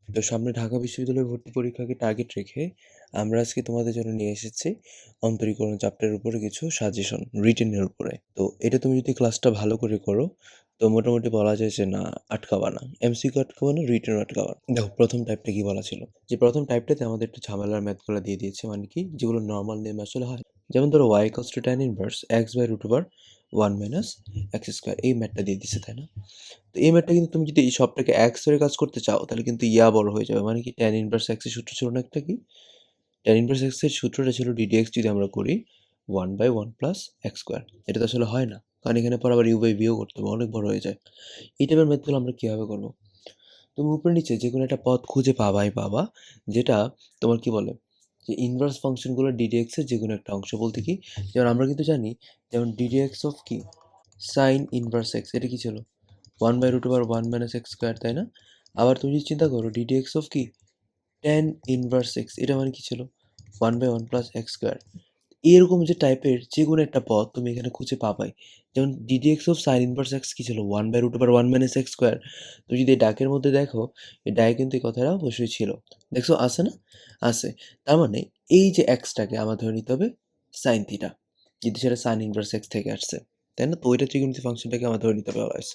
তো সামনে ঢাকা বিশ্ববিদ্যালয়ে ভর্তি পরীক্ষাকে টার্গেট রেখে আমরা আজকে তোমাদের জন্য নিয়ে এসেছি অন্তরীকরণ চ্যাপ্টারের উপরে কিছু সাজেশন রিটেনের উপরে। তো এটা তুমি যদি ক্লাসটা ভালো করে করো তো মোটামুটি বলা যায় যে না আটকাবা না, এমসিকিউ আটকাবা না, রিটেন আটকাবা না। দেখো প্রথম টাইপটা কি বলা ছিল, যে প্রথম টাইপটাতে আমাদের একটু ঝামেলার ম্যাথগুলো দিয়ে দিয়েছে, মানে কি যেগুলো নর্মাল নেম আসলে হয়। যেমন ধরো y equals to tan inverse x by root over 1 minus x square, এই ম্যাথটা দিয়ে দিচ্ছে, তাই না? তো এই ম্যাথটা কিন্তু তুমি যদি এই সবটাকে এক্স ধরে কাজ করতে চাও তাহলে কিন্তু বড় হয়ে যাবে, মানে কি tan ইনভার্স এক্স এর সূত্র ছিল না একটা, কি tan ইনভার্স এক্স এর সূত্রটা ছিল ddx যদি আমরা করি 1/1 প্লাস এক্স স্কোয়ার। এটা তো আসলে হয় না, কারণ এখানে পর আবার ইউ বাই ভিও করতে হবে, অনেক বড় হয়ে যায়। এই টাইপের ম্যাথগুলো আমরা কীভাবে করবো? তুমি উপরে নিচে যে কোনো একটা পথ খুঁজে পাবা যেটা তোমার কি বলে যে ইনভার্স ফাংশনগুলো ddx এর যে কোনো একটা অংশ, বলতে কি যেমন আমরা কিন্তু জানি যেমন ddx অফ কি সাইন ইনভার্স এক্স, এটা কি ছিল 1/√1 মাইনাস এক্স স্কোয়ার, তাই না? আবার তুমি যদি চিন্তা করো ddx অফ কি tan ইনভার্স এক্স, এটা মানে কি ছিল 1/1 প্লাস এক্স স্কোয়ার। এরকম যে টাইপের যে কোনো একটা পথ তুমি এখানে খুঁজে পাবাই। যেমন ddx of sign inverse x কি ছিল 1/√1 মাইনাস এক্স স্কোয়ার। তুমি যদি এই ডাকের মধ্যে দেখো, এই ডাকে কিন্তু এই কথাটা অবশ্যই ছিল, দেখছো আছে না? আছে। তার মানে এই যে এক্সটাকে আমার ধরে নিতে হবে সাইন থিটা, যদি সেটা সাইন ইনভার্স এক্স থেকে আসছে, তাই না? তো ওইটা ত্রিকোণমিতি ফাংশনটাকে আমার ধরে নিতে হবে অলওয়েজ।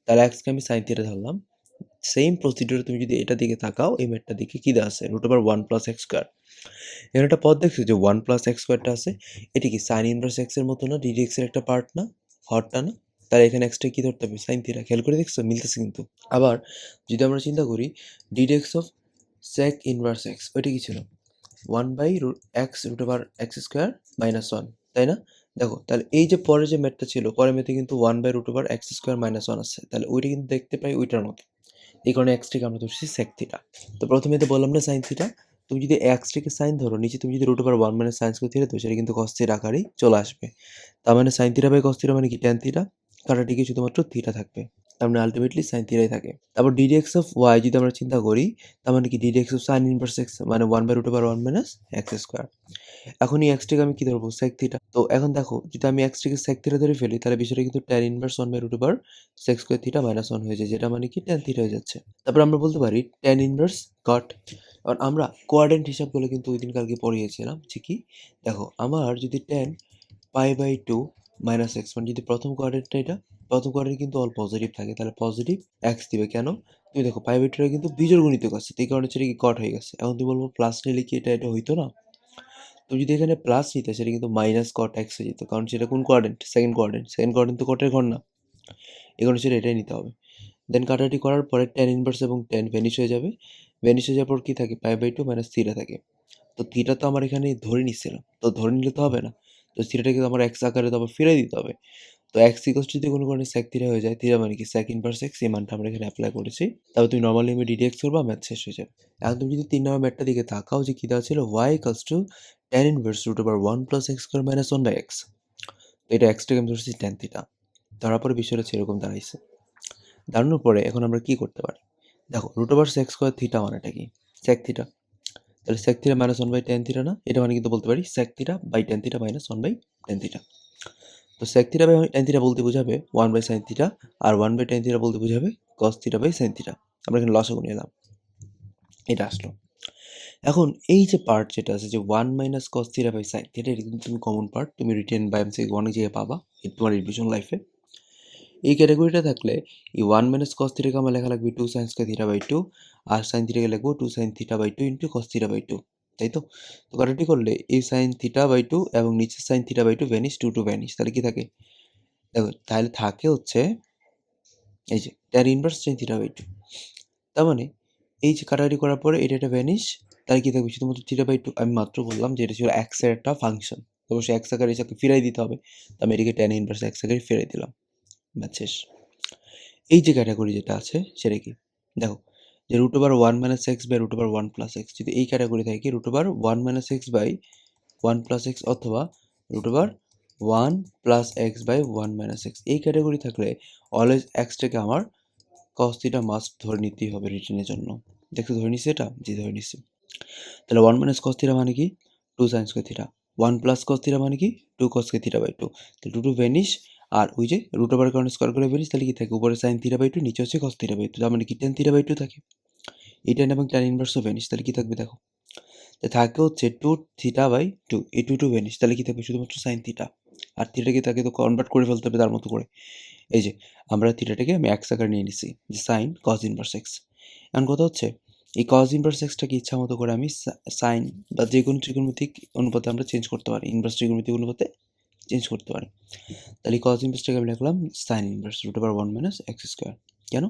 তাহলে এক্সকে আমি সাইন থিটা ধরলাম। সেম প্রসিডিউরে তুমি যদি এটার দিকে তাকাও, এই ম্যাটটার দিকে কী দেওয়া আছে √1 প্লাস এক্স স্কোয়ার। এখানে একটা পদ দেখছো যে 1 প্লাস এক্স স্কোয়ারটা আছে, এটি কি সাইন ইনভার্স এক্স এর মতো না, ddx এর একটা পার্ট না, হরটা না? তাহলে এখানে এক্সটা কি ধরতে হবে সাইন থিটা। খেয়াল করে দেখছো মিলতেছে কিন্তু। আবার যদি আমরা চিন্তা করি ddx of sec inverse x, ওইটা কি ছিল 1/x স্কোয়ার মাইনাস 1, তাই না? দেখো তাহলে এই যে পরে যে ম্যাথটা ছিল, পরের ম্যাথে কিন্তু 1/x স্কোয়ার মাইনাস 1 আছে, তাহলে ওইটা কিন্তু দেখতে পাই ওইটার মতো। এই কারণে এক্সটাকে আমরা ধরছি সেক থিটা। তো প্রথমে তো বললাম না সাইন থিটা, তুমি যদি এক্সটাকে সাইন ধরো, নিচে তুমি যদি √1 মাইনাস সাইন স্কোয়ার থিটা, তো সেটা কিন্তু কস থিটা আকারেই চলে আসবে। তার মানে sine theta by cos theta মানে কি ট্যান থিটা, কাটাটিকে শুধুমাত্র থিটা থাকবে, তার মানে আলটিমেটলি সাইন থিটাই থাকে। তারপর ddx অফ y যদি আমরা চিন্তা করি, তার মানে কি ddx of sign inverse x মানে 1/√1 মাইনাস এক্স স্কোয়ার। এখন এই এক্সটাকে আমি কি ধরবো সেক থিটা। তো এখন দেখো যদি আমি এক্সটাকে সেক থিটা ধরে ফেলি, তাহলে বিষয়টা কিন্তু tan inverse 1/√1 sec square theta minus 1 হয়ে যায়, যেটা মানে কি ট্যান থিটা হয়ে যাচ্ছে। তারপর আমরা বলতে পারি ট্যান ইনভার্স কট। কারণ আমরা কোয়াড্রেন্ট হিসাবগুলো কিন্তু ওই দিন কালকে পড়িয়েছিলাম যে কি, দেখো আমার যদি ট্যান π/2 মাইনাস এক্স, মানে যদি প্রথম কোয়াড্রেন্টটা, এটা প্রথম কোয়াড্রেন্ট কিন্তু অল পজিটিভ থাকে, তাহলে পজিটিভ এক্স দিবে। কেন? তুমি দেখো π/2 কিন্তু বিজোড় গুণিতক আছে, এই কারণে সেটা কি কট হয়ে গেছে। এখন তুমি বলবো প্লাস নিলে কি এটা হইতো না? তুমি যদি এখানে প্লাস নিতে সেটা কিন্তু মাইনাস কট এক্স হয়ে যেত, কারণ সেটা কোন quadrant? Second quadrant. Second quadrant তো কটের ঘর না, এই কারণে সেটা এটাই নিতে হবে। দেন কাটাকাটি করার পরে ট্যান ইনভার্স এবং ট্যান ভ্যানিশ হয়ে যাবে। ভ্যানিশ হয়ে যাওয়ার পর কি থাকে π/2 মাইনাস থিটা থাকে। তো থিটা তো আমার এখানে ধরে নিচ্ছিলাম, তো ধরে নিলে তো হবে না, তো থিটাটাকে তো আমার এক্স আকারে তো আবার ফিরিয়ে দিতে হবে। তো এক্স ইকুয়ালস যদি কোনো কারণে সেক থিটা হয়ে যায়, থিটা মানে কি সেক ইনভার্স এক্স, এই মানটা আমরা এখানে অ্যাপ্লাই করেছি। তারপর তুমি নর্মাল লিমিট ddx করবা, ম্যাথ শেষ হয়ে যাবে। এখন তুমি যদি 3 নম্বর ম্যাথটার দিকে তাকাও, যে কি দেওয়া ছিল y equals to tan inverse √1 plus x square minus 1/x। তো এটা এক্সটাকে আমি ধরছি ট্যান থিটা, ধরার পরে বিষয়টা সেরকম দাঁড়াইছে। দাঁড়ানোর পরে এখন আমরা কি করতে পারি? দেখো √sec স্কোয়ার থিটা মানেটা কি? Sec theta. তাহলে sec theta minus 1/tan theta না? এটা মানে কিন্তু বলতে পারি sec theta by tan theta minus 1/tan theta. তো sec theta by tan theta বলতে বোঝাবে 1/sin থিটা, আর 1/tan থিটা বলতে বোঝাবে cos theta by sin theta. আমরা এখানে লসাগু নিলাম, এটা আসলো। এখন এই যে পার্ট যেটা আছে যে 1 minus cos theta by sin theta, এটা কিন্তু তুমি কমন পার্ট তুমি রিটেন বা এমসিকিউ অনেক জায়গায় পাবা তোমার রিভিশন লাইফে। এই ক্যাটাগরিটা থাকলে এই 1 মাইনাস cos থিটাকে আমার লেখা লাগবে 2 sin স্কয়ার থিটা বাই 2, আর sin থিটাকে লিখবো 2 sin theta by 2 into cos theta by 2, তাই তো? তো কাটাকাটি করলে এই sin থিটা বাই 2 এবং নিচে sin theta by 2 vanish, 2 vanish, তাহলে কি থাকে? দেখো তাহলে থাকে হচ্ছে এই যে tan inverse sin theta by 2। তার মানে এই যে কাটাকাটি করার পরে এটা একটা ভ্যানিশ, তাহলে কি থাকবে শুধুমাত্র থিটা বাই 2। আমি মাত্র বললাম যে এটা ছিল x এর একটা ফাংশন, অবশ্যই x আকারে এটাকে ফিরাই দিতে হবে, তো আমি এটাকে tan ইনভার্স x আকারে ফিরাই দিলাম, ম্যাথ শেষ। এই যে ক্যাটাগরি যেটা আছে সেটা কি? দেখো যে √1 minus x by √1 plus x, যদি এই ক্যাটাগরি থাকে √1 minus x by 1 plus x অথবা √1 plus x by 1 minus x, এই ক্যাটাগরি থাকলে অলওয়েজ এক্সটাকে আমার cos থিটা মাস্ট ধরে নিতেই হবে রিটেনের জন্য। দেখতে ধরে নিচ্ছি এটা? জি ধরে নিচ্ছি। তাহলে 1 মাইনাস cos থিটা মানে কি 2 sin square theta, 1 plus cos theta মানে কি 2 cos স্কয়ার থিটা বাই 2, তাহলে 2 ভ্যানিশ, আর ওই যে √এর কারণে স্কয়ার করে ভ্যানিশ, তাহলে কি থাকে উপরে sin থিটা বাই 2, নিচে হচ্ছে cos থিটা বাই 2, তার মানে কি tan থিটা বাই 2 থাকে। এই tan এবং tan ইনভার্সও ভ্যানিশ, তাহলে কি থাকবে দেখো, থাকে হচ্ছে 2θ/2, এই 2 ভ্যানিশ, তাহলে কি থাকবে শুধুমাত্র sin থিটা। আর থিটাকে তাকে তো কনভার্ট করে ফেলতে হবে তার মতো করে। এই যে আমরা থিটাটাকে আমি x আকারে নিয়ে নিছি, যে sin cos ইনভার্স x। এখন কথা হচ্ছে এই cos ইনভার্স xটাকে ইচ্ছা মতো করে আমি সাইন বা যে কোনো ত্রিকোণমিতিক অনুপাতে আমরা চেঞ্জ করতে পারি, ইনভার্স ত্রিকোণমিতিক অনুপাতে চেঞ্জ করতে পারি। তাহলে cos ইনভার্সটাকে আমি লিখলাম sin ইনভার্স √1 - x স্কোয়ার। কেন?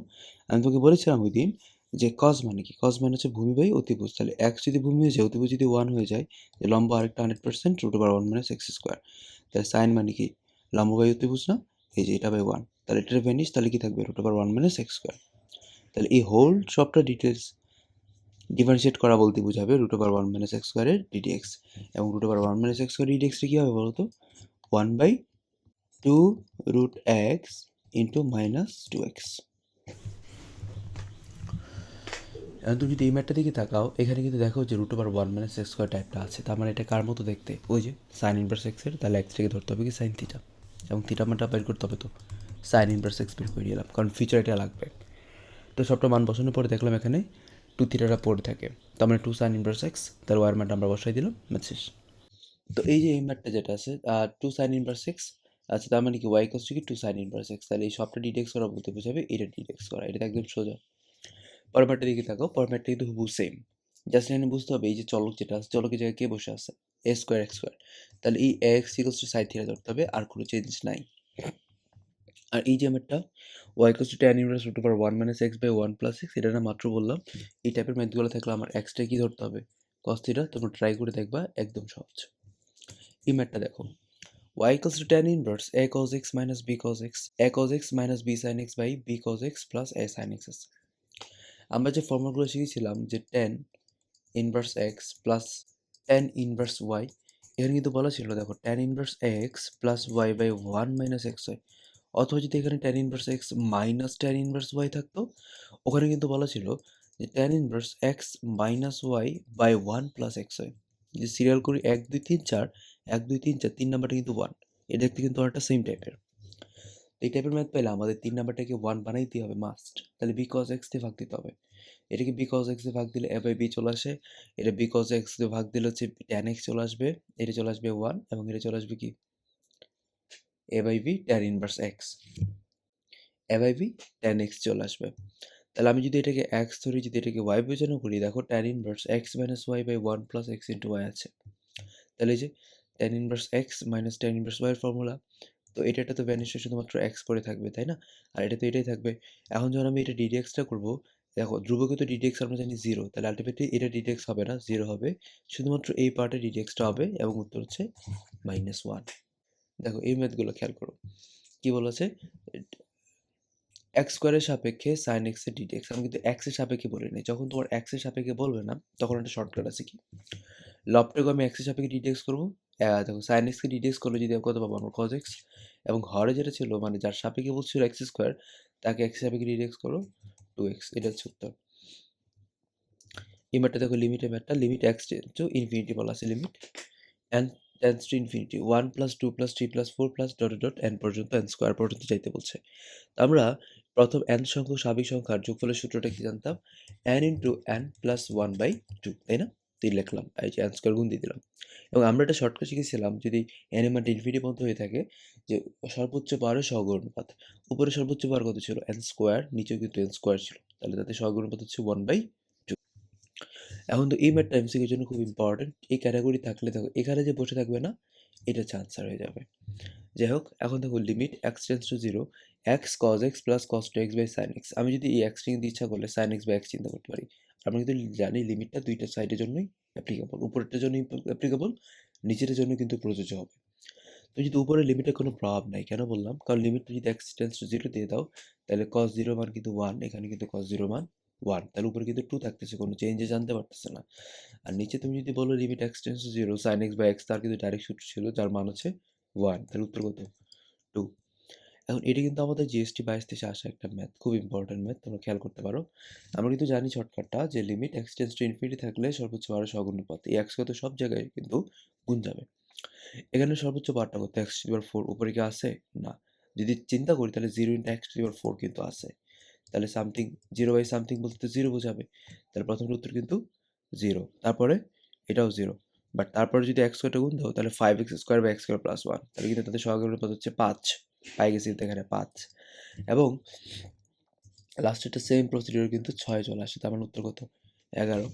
আমি তোকে বলেছিলাম ওই দিন যে cos মানে কি? cos মানে হচ্ছে ভূমি বাই অতিভুজ। তাহলে x যদি ভূমি হয়ে যায়, অতিভুজ যদি 1 হয়ে যায়, লম্ব আরেকটা 100% √1 - x স্কোয়ার। তাহলে sin মানে কি? লম্ব বাই অতিভুজ না? এই যে এটা বাই 1। তাহলে এটার ভ্যানিশ, তাহলে কি থাকবে √1 - x স্কোয়ার। তাহলে এই হোল সবটা ডিটেলস ডিফারেন্সিয়েট করা বলতে বোঝাবে √1 - x স্কোয়ারের ddx, এবং √1 - x স্কোয়ার ddx টা কি হবে বলতো? 1/2 root x into -2x। এখন তুমি যদি এই ম্যাটটা দিকে তাকাও, এখানে কিন্তু দেখো যে √1 - x স্কোয়ার টাইপটা আছে, তার মানে এটা কার মতো দেখতে? ওই যে সাইন ইনভার্স x এর, তাহলে x থেকে ধরতে হবে কি সাইন থিটা, এবং থিটা মানটা বের করতে হবে, তো সাইন ইনভার্স x বের করে নিলাম, কারণ ফিচার এটা লাগবে। তো সবটা মান বসানোর পরে দেখলাম এখানে 2 থিটাটা পড়ে থাকে, তার মানে 2 সাইন ইনভার্স x, তার ওয়ার মানটা আমরা বসাই দিলাম, ম্যাথ শেষ। তো এই যে এই ম্যাটটা যেটা আছে 2 সাইন ইনভার্স x, আচ্ছা তার মানে কি y ইকুয়ালস টু কি 2 সাইন ইনভার্স x, তাহলে এই সবটা ডিটেক্স করা বলতে বোঝাবে এটা ডিটেক্স করা, এটা একদম সোজা। পরের ম্যাটটা দিকে থাকো, পরের ম্যাটটা কিন্তু হুবহু সেম, জাস্ট এখানে বুঝতে হবে এই যে চলক যেটা আছে, চলকের জায়গায় কে বসে আছে? a স্কোয়ার x স্কোয়ার, তাহলে এই x equals to sine theta ধরতে হবে, আর কোনো চেঞ্জ নাই। আর এই যে ম্যাটটা y equals to tan inverse √1 - x by 1 plus x, এটা না মাত্র বললাম। এই টাইপের ম্যাথগুলো থাকলে আমার এক্সটা কি ধরতে হবে? cos theta. তোমরা ট্রাই করে দেখবা, একদম সহজ। এই ম্যাটটা দেখো, y equals to tan inverse a cos x minus b cos x, a cos x minus b sin x by b cos x plus a sin x আছে। আমরা যে ফর্মুলাগুলো শিখেছিলাম যে tan inverse x plus tan inverse y, এখানে কিন্তু বলা ছিল দেখো tan inverse x plus y by 1 minus x হয়, অথবা যদি এখানে tan inverse x minus tan inverse y থাকতো, ওখানে কিন্তু বলা ছিল যে tan inverse x minus y by 1 plus x হয়। যে সিরিয়াল করি 1 2 3 4, 1 2 3 4, 3 নাম্বারটা কিন্তু 1, এটা দেখতে কিন্তু অনেকটা সেম টাইপের। এই টাইপের ম্যাথ পেলে আমাদের 3 নাম্বারটাকে 1 বানাইতে হবে মাস্ট, তাহলে b cos x দিয়ে ভাগ দিতে হবে। এটাকে b cos x দিয়ে ভাগ দিলে a by b চলে আসে, এটা b cos x দিয়ে ভাগ দিলে হচ্ছে tan x চলে আসবে, এটা চলে আসবে 1, এবং এটা চলে আসবে কি a by b tan inverse x, a by b tan x চলে আসবে। তাহলে আমি যদি এটাকে x ধরি, যদি এটাকে y বিবেচনা করি, দেখো tan inverse x minus y by 1 plus x into y আছে। তাহলে এই যে tan inverse x minus tan inverse y এর ফর্মুলা, তো এটা তো ভ্যানিশে শুধুমাত্র x পড়ে থাকবে, তাই না? আর এটা তো এটাই থাকবে। এখন যখন আমি এটা ddx টা করবো, দেখো ধ্রুবকে তো ddx আমরা জানি 0, তাহলে আলটিমেটলি এটা ddx হবে না, 0 হবে। শুধুমাত্র এই পার্টে ddx টা হবে, এবং উত্তর হচ্ছে -1। দেখো এই ম্যাথগুলো খেয়াল করো। কি বলেছে? x স্কোয়ারের সাপেক্ষে sin x এর ddx, আমি কিন্তু x এর সাপেক্ষে বলিনি। যখন তোমার x এর সাপেক্ষে বলবে না, তখন একটা শর্টকাট আছে কি? লবটাকে আমি x এর সাপেক্ষে ddx করবো। দেখো sin x কে ddx করলে যদি কত পাবো আমরা? cos x, এবং হরে যেটা ছিল মানে যার সাপেক্ষে বলছিল x স্কোয়ার, তাকে x এর সাপেক্ষে ddx করো 2x, এটা হচ্ছে উত্তর। এই ম্যাথটা দেখো, লিমিটের ম্যাথটা, limit x tends to infinity বলা আছে, limit n tends to infinity 1 plus 2 plus 3 plus 4 plus dot dot n পর্যন্ত, n স্কোয়ার পর্যন্ত যাইতে বলছে। আমরা প্রথম n সংখ্যক স্বাভাবিক সংখ্যার যোগফলের সূত্রটা কি জানতাম? n ইন্টু n প্লাস 1/2, তাই না? 3 লিখলাম, এই যে n স্কোয়ার গুণ দিয়ে দিলাম। এবং আমরা একটা শর্টকাট শিখেছিলাম, যদি n এর মানটা ইনফিনিটি পর্যন্ত হয়ে থাকে, যে সর্বোচ্চ পাওয়ারের সহগ অনুপাত। উপরে সর্বোচ্চ পাওয়ার কত ছিল? n স্কোয়ার, নিচেও কিন্তু n স্কোয়ার ছিল, তাহলে তাদের সহগ অনুপাত হচ্ছে 1/2। এখন তো এই ম্যাথটা এমসিকিউর জন্য খুব ইম্পর্টেন্ট। এই ক্যাটাগরি থাকলে দেখো এখানে যে বসে থাকবে না, এটা হচ্ছে আনসার হয়ে যাবে। যাই হোক, এখন দেখো limit x tends to 0 x cos x plus cos 2x by sin x, আমি যদি এই x কিন্তু ইচ্ছা করলে sin x বাই x চিন্তা করতে পারি। আমরা কিন্তু জানি লিমিটটা দুইটা সাইডের জন্যই অ্যাপ্লিকেবল, উপরেরটার জন্য অ্যাপ্লিকেবল, নিচের জন্য কিন্তু প্রযোজ্য হবে। তো যদি উপরের লিমিটের কোনো প্রভাব নাই, কেন বললাম? কারণ লিমিটটা যদি x টেন্ডস টু 0 দিয়ে দাও, তাহলে cos 0 মান কিন্তু 1, এখানে কিন্তু cos 0 মান 1, তাহলে উপরে কিন্তু 2 থাকতেছে, কোনো চেঞ্জে জানতে পারতেছে না। আর নিচে তুমি যদি বলো limit x tends to 0 sin x by x, তার কিন্তু ডাইরেক্ট সূত্র ছিল যার মান হচ্ছে 1, তাহলে উত্তর কত? 2। এখন এটা কিন্তু আমাদের জিএসটি 22 থেকে আসা একটা ম্যাথ, খুব ইম্পর্টেন্ট ম্যাথ, তোমরা খেয়াল করতে পারো। আমরা কিন্তু জানি শর্টকাটটা, যে limit x tends to infinity থাকলে সর্বোচ্চ পাওয়ারের সহগ অনুপাত, এই x কত সব জায়গায় কিন্তু গুণ যাবে। এখানে সর্বোচ্চ পাওয়ারটা কত? x⁴ উপরে কি আছে? না। যদি চিন্তা করি তাহলে 0 × x⁴ কিন্তু আছে। তাহলে সামথিং 0/something বলতে তো 0 বোঝাবে। তাহলে প্রথমটার উত্তর কিন্তু 0। তারপরে এটাও 0। বাট তারপরে যদি x স্কোয়ারটা গুণ দাও তাহলে 5x স্কোয়ার বা x স্কোয়ার প্লাস 1, তাহলে কিন্তু তাদের সহগের পদ হচ্ছে 5, পাই গেছি কিন্তু এখানে 5। এবং লাস্টেরটা সেম প্রসিডিউর কিন্তু 6 চলে আসে, তার মানে উত্তর কত? 11।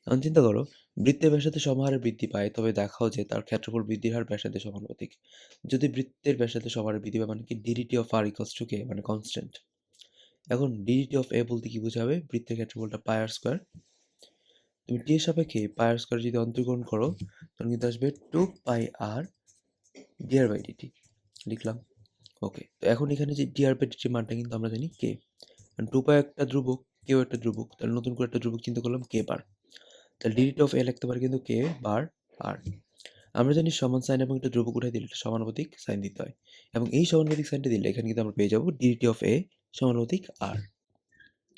এখন চিন্তা করো, বৃত্তের ব্যাসার্ধ সমহারে বৃদ্ধি পায়, তবে দেখাও যে তার ক্ষেত্রফল বৃদ্ধির হার ব্যাসার্ধের সমানুপাতিক। যদি বৃত্তের ব্যাসার্ধ সমহারে বৃদ্ধি পায় মানে কি, d dt of r equals to k, মানে কনস্ট্যান্ট। এখন ডিডিটি অফ এ বলতে কি বোঝাবে? বৃত্তের ক্ষেত্রফলটা পাই আর স্কোয়ার। তুমি টি এর সাপেক্ষে পাই আর স্কোয়ার যদি অন্তর্গ্রহণ করো তখন কিন্তু আসবে 2 পাই আর ডিআর বাই ডিটি। লিখলাম। ওকে, তো এখন এখানে যে ডিআর বাই ডিটির মানটা কিন্তু আমরা জানি কে, কারণ 2 পাই একটা ধ্রুবক, কেও একটা ধ্রুবক, তাহলে নতুন করে একটা ধ্রুবক চিন্তা করলাম কে বার। তাহলে ডিডিটি অফ এ লিখতে পারি কিন্তু কে বার আর। আমরা জানি সমান সাইন এবং একটা ধ্রুবক উঠাই দিলে একটা সমানুপাতিক সাইন দিতে হয়, এবং এই সমানুপাতিক সাইনটা দিলে এখানে কিন্তু আমরা পেয়ে যাবো ডিডিটি অফ এ সমানুপাতিক আর।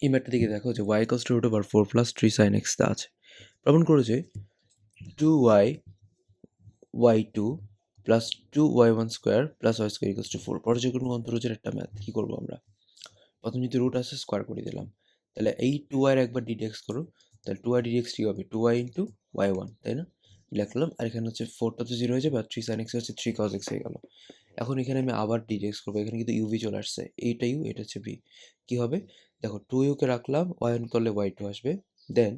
এই ম্যাটটা দিকে দেখো যে y equals to root over 4 plus 3 sin x তা আছে। প্রমাণ করো যে 2y y2 plus 2y1 square plus y square equals to 4 পর্যায়ক্রমিক অন্তরজের একটা ম্যাথ। কি করবো আমরা? প্রথম যদি রুট আসে স্কোয়ার করে দিলাম, তাহলে এই 2y এর একবার ডিডেক্স করো, তাহলে 2y ডিডেক্স কি হবে? 2y ইন্টু y1, তাই না? লিখলাম। আর এখানে হচ্ছে 4টা তো 0 হয়ে যাবে, আর 3 sin x হচ্ছে 3 cos x হয়ে গেল। এখন এখানে আমি আবার ডিডেক্স করবো, এখানে কিন্তু ইউভি চলে আসছে, এইটা ইউ এটা হচ্ছে ভি। কি হবে? দেখো 2u কে রাখলাম, y1 করলে y2 আসবে, দেন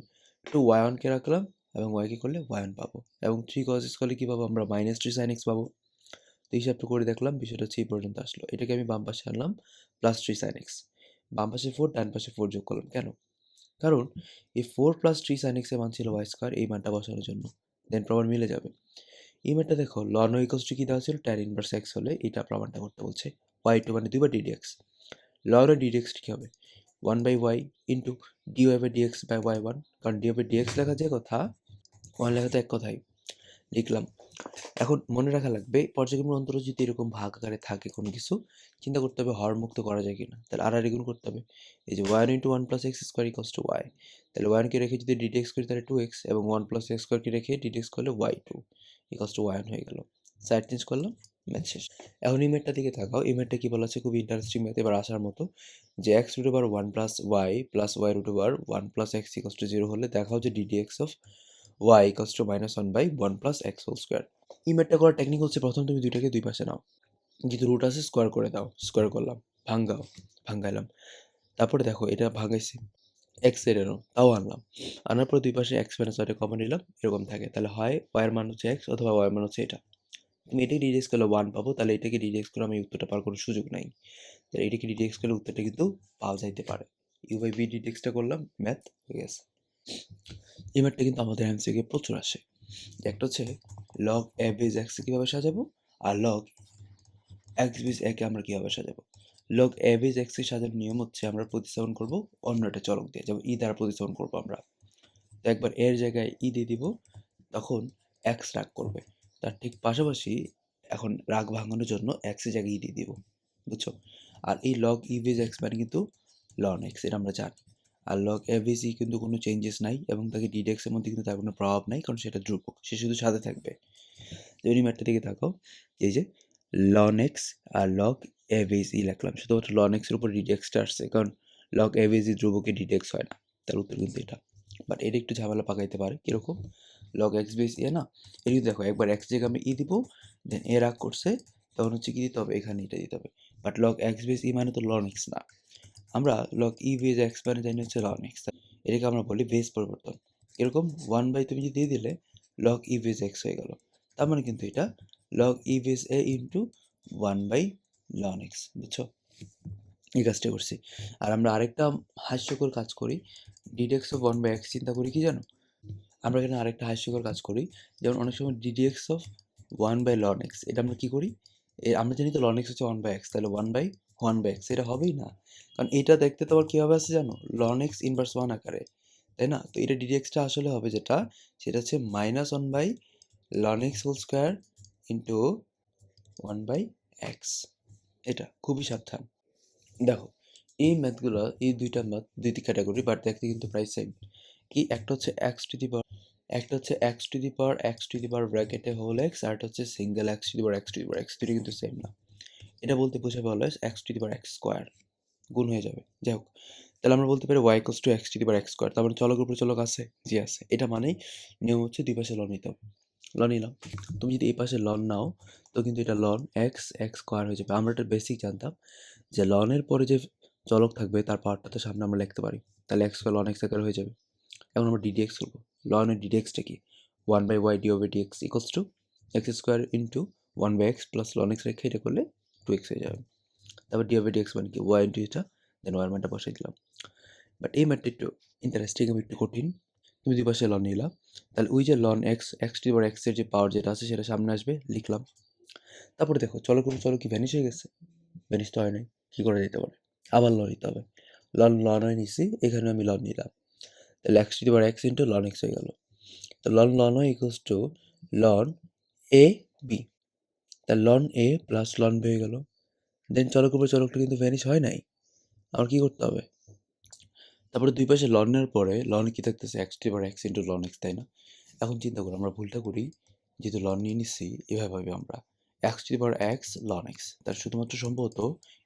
2y1 কে রাখলাম এবং y কে করলে y1 পাবো, এবং 3 cos x করলে কি পাবো আমরা? -3 sin x পাবো। তো হিসাবটা করে দেখলাম, বিষয়টা হচ্ছে এই পর্যন্ত আসলো। এটাকে আমি বাম পাশে আনলাম, +3 sin x, বাম পাশে 4 ডান পাশে 4 যোগ করলাম। কেন? কারণ এই 4 + 3 sin x এর মান ছিল y স্কয়ার, এই মানটা বসানোর জন্য। দেন প্রমাণ মিলে যাবে। এই ম্যাটটা দেখো, ln y ইকুয়ালস টু কি দেওয়া ছিল? tan ইনভার্স x হলে এটা প্রমাণটা করতে বলছে। y2 মানে 2 বার ddx। ln y ddx কি হবে? 1/y into dy/dx by y1, কারণ dy/dx লেখা যে কথা, 1 লেখা তো এক কথাই। লিখলাম। এখন মনে রাখা লাগবে, পর্যায়ক্রমিক অন্তরজ যদি এরকম ভাগ আকারে থাকে কোনো কিছু, চিন্তা করতে হবে হরমুক্ত করা যায় কিনা। তাহলে আর গুণ করতে হবে। এই যে y1 into 1 plus x square equals to y, তাহলে y1 কে রেখে যদি ডিডেক্স করি তাহলে 2x, এবং 1 প্লাস এক্স স্কোয়ার কে রেখে ডিডেক্স করলে y2 ইকুয়ালস টু y1 হয়ে গেল। সাইড চেঞ্জ করলাম, ম্যাথ শেষ। এখন এই ম্যাথটা দিকে তাকাও। এই ম্যাথটা কি বলা আছে? খুবই ইন্টারেস্টিং ম্যাথ, এবার আসার মতো, যে x root over 1 plus y plus y root over 1 plus x equals to 0 হলে দেখাও যে ddx of y equals to -1/1 plus x whole square. এই ম্যাথটা করার টেকনিক হচ্ছে, প্রথম তুমি দুইটাকে দুই পাশে নাও, যেহেতু রুট আছে স্কোয়ার করে দাও, স্কোয়ার করলাম, ভাঙ্গাও, ভাঙ্গাইলাম। তারপরে দেখো এটা ভাঙাইছি, এক্স এর এনো তাও আনলাম, আনার পর দুই পাশে এক্স মাইনাস ওয়াইটা কমন নিলাম, এরকম থাকে। তাহলে হয় y এর মান হচ্ছে এক্স অথবা y এর মান হচ্ছে এটা। তুমি এটাকে ডিডেক্স করলে 1 পাবো, তাহলে এটাকে ডিডেক্স করে আমি উত্তরটা পাওয়ার কোনো সুযোগ নাই। তাহলে এটাকে ডিডেক্স করলে উত্তরটা কিন্তু পাওয়া যাইতে পারে। ইউ বাই ভি ডিডেক্সটা করলাম, ম্যাথ হয়ে গেছে। এই ম্যাথটা কিন্তু আমাদের এমসিকিউ প্রচুর আসে। একটা হচ্ছে লগ এ বেজ এক্স কিভাবে সাজাবো, আর লগ এক্স বেজ এ কে আমরা কিভাবে সাজাবো। লগ এ বেজ এক্স এর সাজানোর নিয়ম হচ্ছে, আমরা প্রতিস্থাপন করব অন্য একটা চলক দিয়ে, যেমন ই দ্বারা প্রতিস্থাপন করবো আমরা। তো একবার এর জায়গায় ই দিয়ে দিব, তখন এক্স রাগ করবে। তার ঠিক পাশাপাশি এখন রাগ ভাঙানোর জন্য এক্স এর জায়গায় ই দিয়ে দিব, বুঝছো? আর এই লগ ই বেজ এক্স মানে কিন্তু লন এক্স, এটা আমরা জানি। আর লগ এ বেজ ই কিন্তু কোনো চেঞ্জেস নাই, এবং তাকে ডিডেক্স এর মধ্যে কিন্তু তার কোনো প্রভাব নাই, কারণ সেটা ধ্রুবক, সে শুধু সাথে থাকবে। যদি ম্যাটটা দিকে তাকাও, এই যে লন এক্স আর লগ এ বেজ ই লিখলাম, শুধুমাত্র লন এক্স এর উপর ডিডেক্সটা আসছে, কারণ লগ এ বেজ ই ধ্রুবকে ডিডেক্স হয় না। তার উত্তর কিন্তু এটা। বাট এটা একটু ঝামেলা পাকাইতে পারে, কিরকম? লগ এক্স বেস এ না, এটা কিন্তু দেখো একবার এক্স জায়গায় আমি ই দিব, দেন এ রাগ করছে, তখন হচ্ছে কি দিতে হবে? এখানে এটা দিতে হবে। বাট লগ এক্স বেস ই মানে তো লন এক্স না, আমরা লগ ই বেস এক্স মানে জানি হচ্ছে লন এক্স। এটাকে আমরা বলি বেস পরিবর্তন। এরকম 1/, তুমি যদি দিয়ে দিলে লগ ই বেস এক্স হয়ে গেল, তার মানে কিন্তু এটা লগ ই বেস এ ইন্টু 1/ln এক্স, বুঝছো? এই কাজটা করছি। আর আমরা আরেকটা হাস্যকর কাজ করি, ডিডেক্স অফ 1/x চিন্তা করি কি জানো? আমরা এখানে আরেকটা হাস্যকর কাজ করি, যেমন অনেক সময় ddx অফ 1/ln x, এটা আমরা কি করি? আমরা জানি তো ln x হচ্ছে 1/x, তাহলে 1/1/x এটা হবেই না, কারণ এটা দেখতে তো আবার কীভাবে আছে জানো? ln x ইনভার্স 1 আকারে, তাই না? তো এটা ddxটা আসলে হবে যেটা, সেটা হচ্ছে -1/ln x whole square into 1/x। এটা খুবই সাবধান। দেখো, এই ম্যাথগুলো, এই দুইটা ম্যাথ দুইটি ক্যাটাগরি, বাট দেখতে কিন্তু প্রায় সেম। কি, একটা হচ্ছে এক্স টু দি পাওয়ার, একটা হচ্ছে এক্স টু দি পাওয়ার ব্র্যাকেটে হোল এক্স, আর একটা হচ্ছে single x two the power x two the power x, দুটো কিন্তু সেম না। এটা বলতে বোঝাবে always x two the power x square. গুণ হয়ে যাবে। যাই হোক, তাহলে আমরা বলতে পারি y equals two x to the power x square. তার মানে চলকের উপর চলক আছে? জি আছে। এটা মানেই নিয়ম হচ্ছে দুই পাশে লন নিতে হবে। লন নিলাম। তুমি যদি এই পাশে লন নাও তো কিন্তু এটা লন x স্কয়ার হয়ে যাবে। আমরা এটা বেসিক জানতাম যে লনের পরে যে চলক থাকবে তার পাওয়ারটা তো সামনে আমরা লিখতে পারি। তাহলে x স্কয়ার লন x আকারে হয়ে যাবে। এখন আমরা ddx করব। লনের ddxটা কি? 1/y d/dx equals to x square into 1/x plus ln x রেখে এটা করলে 2x হয়ে যাবে। তারপর d/dx মানে কি? y ইনটু এটা, দেন y এর মানটা বসাই দিলাম। বাট এই ম্যাথটা একটু ইন্টারেস্টিং এবং একটু কঠিন। তুমি দুই পাশে লন নিলা, তাহলে ওই যে লন x to the power x এর যে পাওয়ার যেটা আছে সেটা সামনে আসবে, লিখলাম। তারপরে দেখো চলক উপর চলক কি ভ্যানিশ হয়ে গেছে? ভ্যানিশ তো হয় নাই। কি করে দিতে পারে? আবার লন নিতে হবে। লন হয়ে নিছি, এখানে আমি লন নিলাম। তাহলে x to the power x into ln x হয়ে গেল। তো ln y equals two ln a b। তাহলে ln a plus ln b হয়ে গেল। দেন চলক উপর চলকটা কিন্তু ভ্যানিশ হয় নাই। আমার কি করতে হবে? তারপরে দুই পাশে লনের পরে লন কি থাকতেছে? x to the power x into ln x, তাই না? এখন চিন্তা করো, আমরা ভুলটা করি, যেহেতু লন নিয়ে নিচ্ছি এভাবে ভাবি আমরা x to the power x ln x, তার শুধুমাত্র সম্ভবত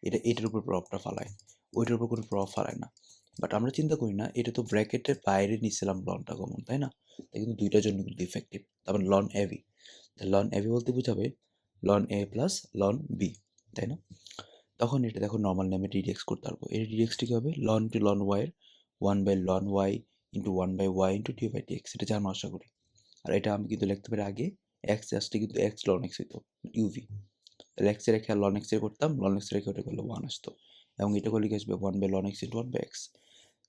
এটা এটার উপর প্রভাবটা ফালায়, ওইটার উপর কোনো প্রভাব ফালায় না। বাট আমরা চিন্তা করি না, এটা তো ব্র্যাকেটের বাইরে নিচ্ছিলাম লনটা কমন, তাই না? তাই কিন্তু দুইটার জন্য কিন্তু ইফেক্টিভ। তারপর লন এবি, লন এবি বলতে বোঝাবে লন এ প্লাস লন বি, তাই না? তখন এটা দেখো নর্মাল নেমে ডিডিএক্স করতে পারবো। এটা ডিডিএক্সটি কী হবে? লন টু লন ওয়াই এর 1/ln y into 1/y into d/dx, এটা জানো আশা করি। আর এটা আমি কিন্তু লিখতে পারি আগে x আসলে কিন্তু x ln x হইতো, ইউভি। তাহলে x এর রেখে আর ln x এর করতাম, ln x এর রেখে ওটা করলে 1 আসতো, এবং এটা করলে কি আসবে? 1/ln x into 1/x।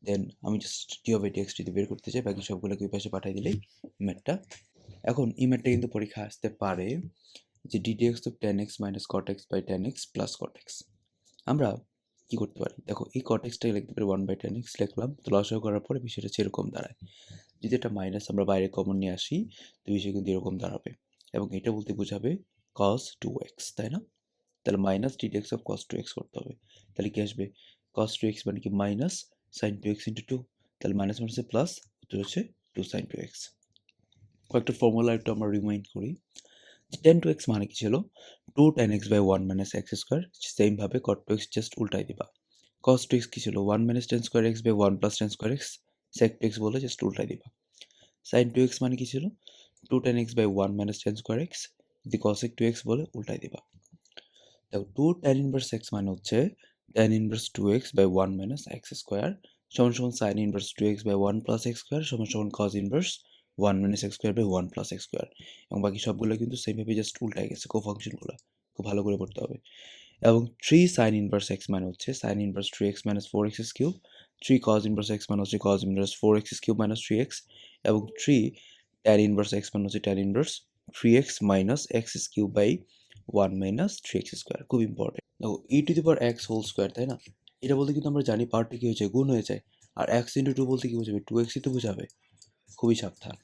দেন আমি জাস্ট d/dx যদি বের করতে চাই, বাকি সবগুলোকে ওই পাশে পাঠিয়ে দিলেই ম্যাথটা। এখন এই ম্যাথটা কিন্তু পরীক্ষা আসতে পারে যে ddx of tan x minus cot x by tan x plus cot x। আমরা কি করতে পারি? দেখো এই cot x-টাকে লিখতে পারি 1/tan x লিখলাম, তো লসাগু করার পরে বিষয়টা সেরকম দাঁড়ায়। যদি একটা মাইনাস আমরা বাইরে কমন নিয়ে আসি তো বিষয় কিন্তু এরকম দাঁড়াবে, এবং এটা বলতে বোঝাবে cos 2x, তাই না? তাহলে minus ddx of cos 2x করতে হবে। তাহলে কি আসবে? cos 2x মানে কি? Minus sin 2x into 2। তাহলে মাইনাস মাইনাসে প্লাস, উত্তর হচ্ছে 2 sin 2x। কয়েকটা ফর্মুলা একটু আমরা রিমাইন্ড করি। tan 2x মানে কি ছিল? 2 tan x by 1 minus x square. Same ভাবে cot 2x জাস্ট উল্টাই দিবা। cos 2x কি ছিল? 1 minus tan square x by 1 plus tan square x। sec 2x বলে জাস্ট উল্টাই দিবা। sin 2x মানে কি ছিল? 2 tan x by 1 minus tan square x, যদি cosec 2x বলে উল্টাই দিবা। দেখো 2 tan ইনভার্স x মানে হচ্ছে tan inverse 2x by 1 minus x square সমান সমান sin inverse 2x by 1 plus x square সমান সমান cos inverse 1 minus x square by 1 plus x square. এবং বাকি সবগুলো কিন্তু সেমভাবে জাস্ট উল্টাই গেছে, কোফাংশনগুলো খুব ভালো করে পড়তে হবে। এবং 3 sin ইনভার্স x মানে হচ্ছে sin inverse 3x minus 4x cube, 3 cos inverse x মানে হচ্ছে cos inverse 4x cube minus 3x, এবং 3 tan ইনভার্স x মানে হচ্ছে tan inverse 3x minus x cube by 1 minus 3x square. খুব important. দেখো e to the power x whole square, তাই না? এটা বলতে কিন্তু আমরা জানি পাওয়ারটা কি হয়েছে? গুণ হয়ে যায়। আর x ইন্টু 2 বলতে কি বোঝাবে? 2x ই তো বোঝাবে। খুবই সাবধান।